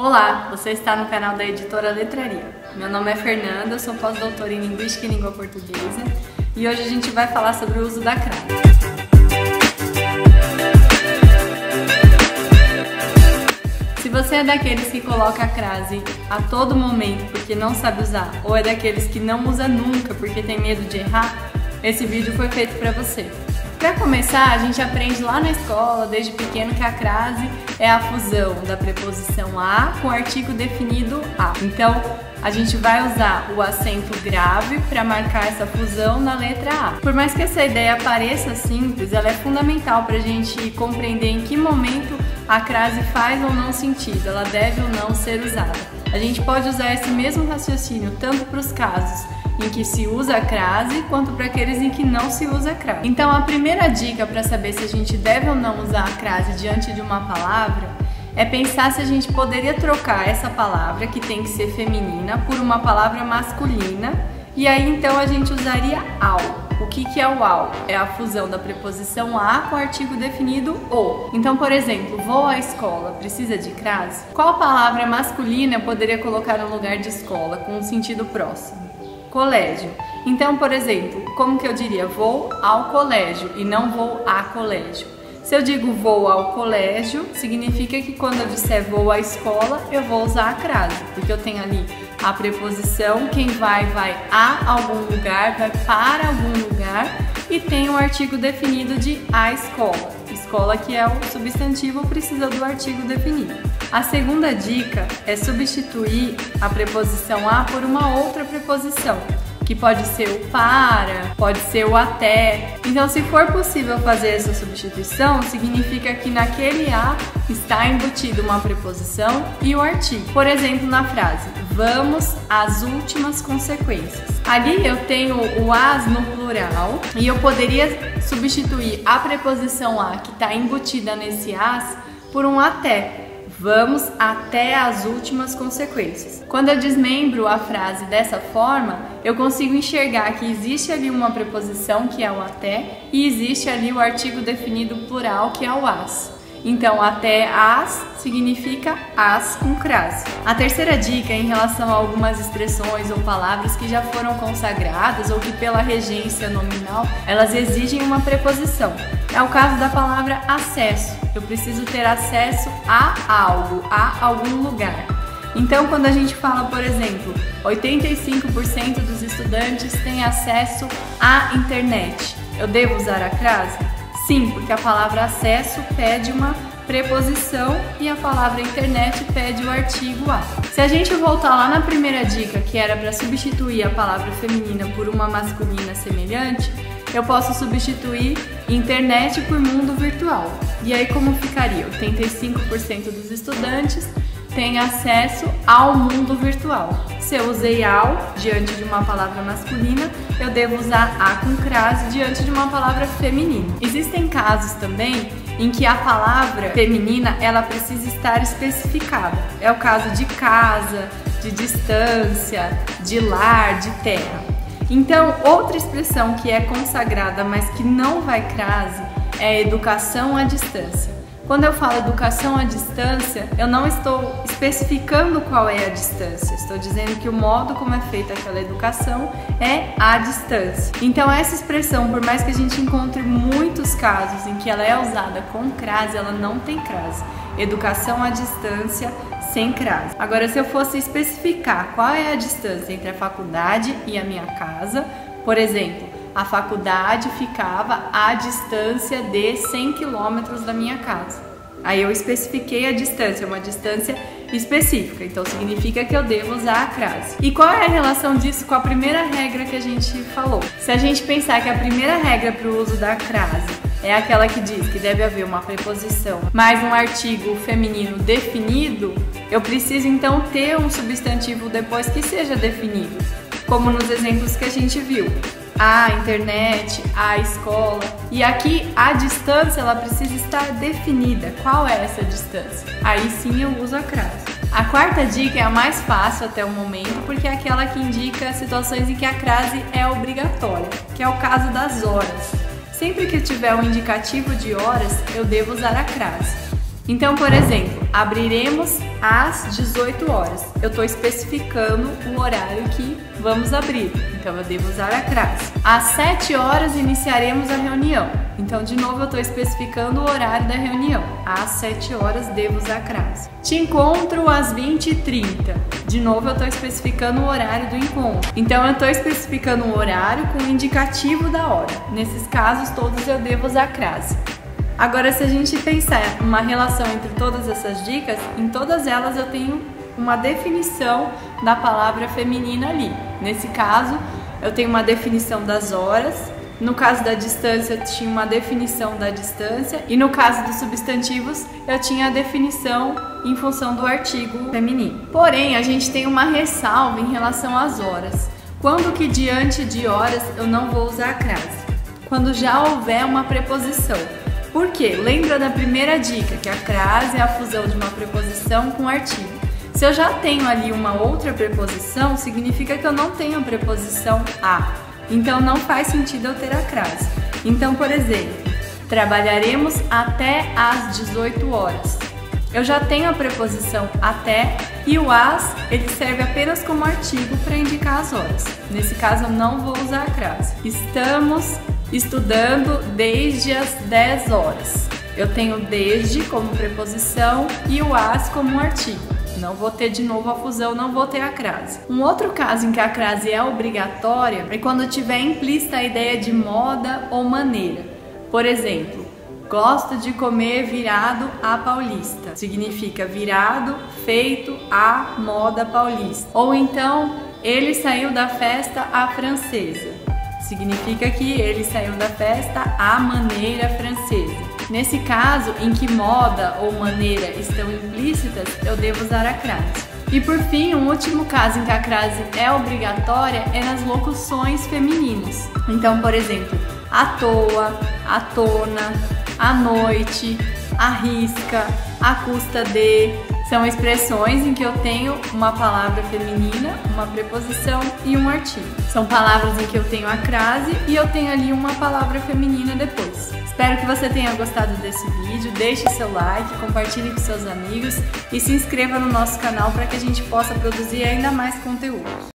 Olá, você está no canal da Editora Letraria. Meu nome é Fernanda, eu sou pós-doutora em Linguística e Língua Portuguesa e hoje a gente vai falar sobre o uso da crase. Se você é daqueles que coloca a crase a todo momento porque não sabe usar ou é daqueles que não usa nunca porque tem medo de errar, esse vídeo foi feito para você. Para começar, a gente aprende lá na escola, desde pequeno, que a crase é a fusão da preposição a com o artigo definido a. Então, a gente vai usar o acento grave para marcar essa fusão na letra A. Por mais que essa ideia pareça simples, ela é fundamental para a gente compreender em que momento a crase faz ou não sentido, ela deve ou não ser usada. A gente pode usar esse mesmo raciocínio tanto para os casos em que se usa a crase, quanto para aqueles em que não se usa a crase. Então, a primeira dica para saber se a gente deve ou não usar a crase diante de uma palavra é pensar se a gente poderia trocar essa palavra, que tem que ser feminina, por uma palavra masculina, e aí então a gente usaria ao. O que é o ao? É a fusão da preposição a com o artigo definido o. Então, por exemplo, vou à escola, precisa de crase? Qual palavra masculina eu poderia colocar no lugar de escola, com um sentido próximo? Colégio. Então, por exemplo, como que eu diria? Vou ao colégio e não vou a colégio. Se eu digo vou ao colégio, significa que quando eu disser vou à escola, eu vou usar a crase, porque eu tenho ali a preposição, quem vai a algum lugar, vai para algum lugar, e tem o artigo definido de a escola. Escola, que é o substantivo, precisa do artigo definido. A segunda dica é substituir a preposição a por uma outra preposição, que pode ser o para, pode ser o até. Então, se for possível fazer essa substituição, significa que naquele a está embutido uma preposição e o artigo. Por exemplo, na frase, vamos às últimas consequências. Ali eu tenho o as no plural e eu poderia substituir a preposição a, que está embutida nesse as, por um até. Vamos até as últimas consequências. Quando eu desmembro a frase dessa forma, eu consigo enxergar que existe ali uma preposição, que é o até, e existe ali o artigo definido plural, que é o as. Então, até as significa as com crase. A terceira dica é em relação a algumas expressões ou palavras que já foram consagradas ou que pela regência nominal, elas exigem uma preposição. É o caso da palavra acesso. Eu preciso ter acesso a algo, a algum lugar. Então, quando a gente fala, por exemplo, 85% dos estudantes têm acesso à internet, eu devo usar a crase? Sim, porque a palavra acesso pede uma preposição e a palavra internet pede o artigo a. Se a gente voltar lá na primeira dica, que era para substituir a palavra feminina por uma masculina semelhante, eu posso substituir internet por mundo virtual. E aí como ficaria? 85% dos estudantes têm acesso ao mundo virtual. Se eu usei ao diante de uma palavra masculina, eu devo usar a com crase diante de uma palavra feminina. Existem casos também em que a palavra feminina ela precisa estar especificada. É o caso de casa, de distância, de lar, de terra. Então, outra expressão que é consagrada, mas que não vai crase, é educação à distância. Quando eu falo educação à distância, eu não estou especificando qual é a distância. Estou dizendo que o modo como é feita aquela educação é à distância. Então, essa expressão, por mais que a gente encontre muitos casos em que ela é usada com crase, ela não tem crase. Educação à distância sem crase. Agora, se eu fosse especificar qual é a distância entre a faculdade e a minha casa, por exemplo, a faculdade ficava à distância de 100 km da minha casa. Aí eu especifiquei a distância, uma distância específica, então significa que eu devo usar a crase. E qual é a relação disso com a primeira regra que a gente falou? Se a gente pensar que a primeira regra para o uso da crase é aquela que diz que deve haver uma preposição mais um artigo feminino definido, eu preciso então ter um substantivo depois que seja definido, como nos exemplos que a gente viu. A internet, a escola. E aqui a distância ela precisa estar definida. Qual é essa distância? Aí sim eu uso a crase. A quarta dica é a mais fácil até o momento, porque é aquela que indica situações em que a crase é obrigatória, que é o caso das horas. Sempre que eu tiver um indicativo de horas, eu devo usar a crase. Então, por exemplo, abriremos às 18 horas. Eu estou especificando o horário que vamos abrir, então eu devo usar a crase. Às 7 horas iniciaremos a reunião. Então, de novo, eu estou especificando o horário da reunião. Às 7 horas devo usar a crase. Te encontro às 20h30. De novo, eu estou especificando o horário do encontro. Então, eu estou especificando o horário com o indicativo da hora. Nesses casos todos eu devo usar a crase. Agora, se a gente pensar uma relação entre todas essas dicas, em todas elas eu tenho uma definição da palavra feminina ali. Nesse caso, eu tenho uma definição das horas. No caso da distância, eu tinha uma definição da distância. E no caso dos substantivos, eu tinha a definição em função do artigo feminino. Porém, a gente tem uma ressalva em relação às horas. Quando que diante de horas eu não vou usar a crase? Quando já houver uma preposição. Por quê? Lembra da primeira dica, que a crase é a fusão de uma preposição com artigo. Se eu já tenho ali uma outra preposição, significa que eu não tenho a preposição a. Então não faz sentido eu ter a crase. Então, por exemplo, trabalharemos até às 18 horas. Eu já tenho a preposição até e o as, ele serve apenas como artigo para indicar as horas. Nesse caso eu não vou usar a crase. Estamos estudando desde as 10 horas. Eu tenho desde como preposição e o as como artigo. Não vou ter de novo a fusão, não vou ter a crase. Um outro caso em que a crase é obrigatória é quando tiver implícita a ideia de moda ou maneira. Por exemplo, gosto de comer virado à paulista. Significa virado, feito à moda paulista. Ou então, ele saiu da festa à francesa. Significa que ele saiu da festa à maneira francesa. Nesse caso, em que moda ou maneira estão implícitas, eu devo usar a crase. E por fim, um último caso em que a crase é obrigatória é nas locuções femininas. Então, por exemplo, à toa, à tona, à noite, à risca, à custa de... São expressões em que eu tenho uma palavra feminina, uma preposição e um artigo. São palavras em que eu tenho a crase e eu tenho ali uma palavra feminina depois. Espero que você tenha gostado desse vídeo, deixe seu like, compartilhe com seus amigos e se inscreva no nosso canal para que a gente possa produzir ainda mais conteúdo.